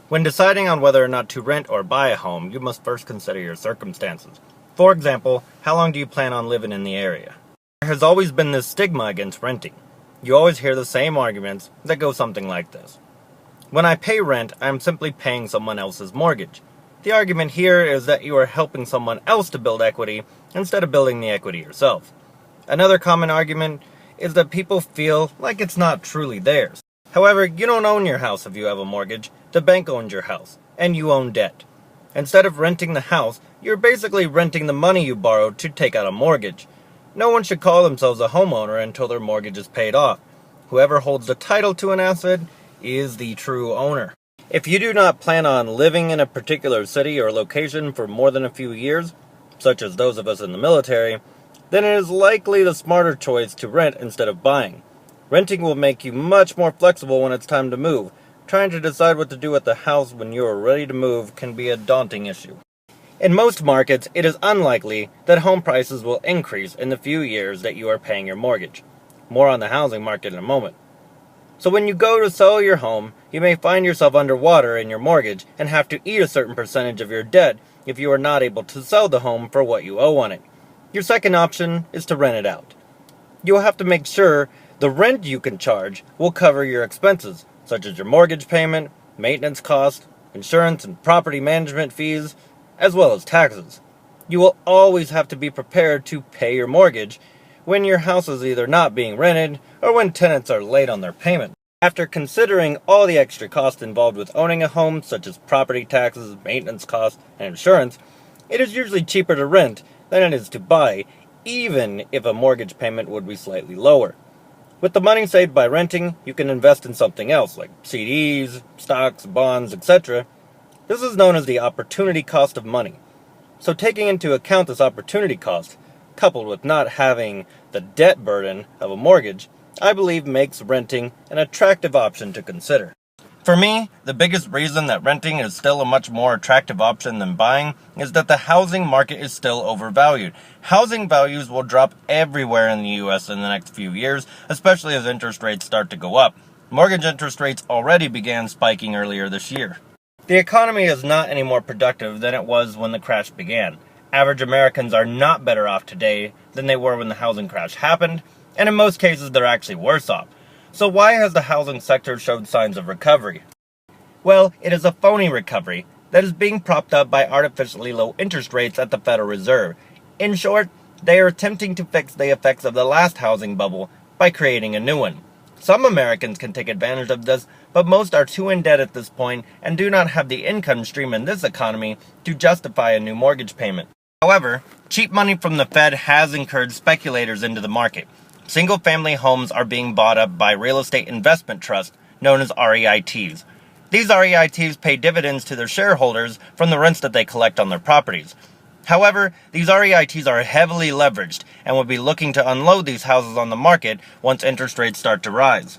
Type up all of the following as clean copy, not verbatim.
When deciding on whether or not to rent or buy a home, you must first consider your circumstances. For example, how long do you plan on living in the area? There has always been this stigma against renting. You always hear the same arguments that go something like this. When I pay rent, I am simply paying someone else's mortgage. The argument here is that you are helping someone else to build equity instead of building the equity yourself. Another common argument is that people feel like it's not truly theirs. However, you don't own your house if you have a mortgage. The bank owns your house, and you own debt. Instead of renting the house, you're basically renting the money you borrowed to take out a mortgage. No one should call themselves a homeowner until their mortgage is paid off. Whoever holds the title to an asset is the true owner. If you do not plan on living in a particular city or location for more than a few years, such as those of us in the military, then it is likely the smarter choice to rent instead of buying. Renting will make you much more flexible when it's time to move. Trying to decide what to do with the house when you are ready to move can be a daunting issue. In most markets, it is unlikely that home prices will increase in the few years that you are paying your mortgage. More on the housing market in a moment. So when you go to sell your home, you may find yourself underwater in your mortgage and have to eat a certain percentage of your debt if you are not able to sell the home for what you owe on it. Your second option is to rent it out. You will have to make sure the rent you can charge will cover your expenses, such as your mortgage payment, maintenance costs, insurance and property management fees, as well as taxes. You will always have to be prepared to pay your mortgage when your house is either not being rented or when tenants are late on their payment. After considering all the extra costs involved with owning a home, such as property taxes, maintenance costs, and insurance, it is usually cheaper to rent than it is to buy, even if a mortgage payment would be slightly lower. With the money saved by renting, you can invest in something else, like CDs, stocks, bonds, etc. This is known as the opportunity cost of money. So taking into account this opportunity cost, coupled with not having the debt burden of a mortgage, I believe makes renting an attractive option to consider. For me, the biggest reason that renting is still a much more attractive option than buying is that the housing market is still overvalued. Housing values will drop everywhere in the US in the next few years, especially as interest rates start to go up. Mortgage interest rates already began spiking earlier this year. The economy is not any more productive than it was when the crash began. Average Americans are not better off today than they were when the housing crash happened, and in most cases they're actually worse off. So why has the housing sector showed signs of recovery? Well, it is a phony recovery that is being propped up by artificially low interest rates at the Federal Reserve. In short, they are attempting to fix the effects of the last housing bubble by creating a new one. Some Americans can take advantage of this, but most are too in debt at this point and do not have the income stream in this economy to justify a new mortgage payment. However, cheap money from the Fed has encouraged speculators into the market. Single-family homes are being bought up by real estate investment trusts, known as REITs. These REITs pay dividends to their shareholders from the rents that they collect on their properties. However, these REITs are heavily leveraged and will be looking to unload these houses on the market once interest rates start to rise.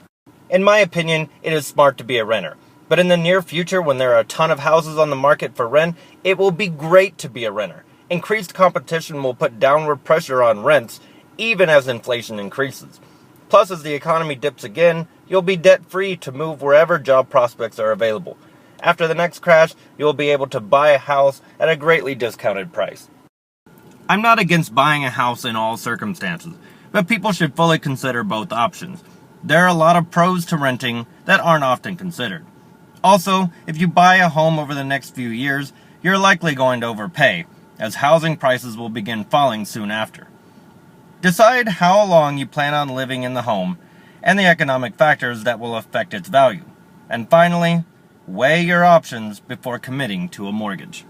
In my opinion, it is smart to be a renter. But in the near future, when there are a ton of houses on the market for rent, it will be great to be a renter. Increased competition will put downward pressure on rents, even as inflation increases. Plus, as the economy dips again, you'll be debt-free to move wherever job prospects are available. After the next crash, you'll be able to buy a house at a greatly discounted price. I'm not against buying a house in all circumstances, but people should fully consider both options. There are a lot of pros to renting that aren't often considered. Also, if you buy a home over the next few years, you're likely going to overpay, as housing prices will begin falling soon after. Decide how long you plan on living in the home and the economic factors that will affect its value. And finally, weigh your options before committing to a mortgage.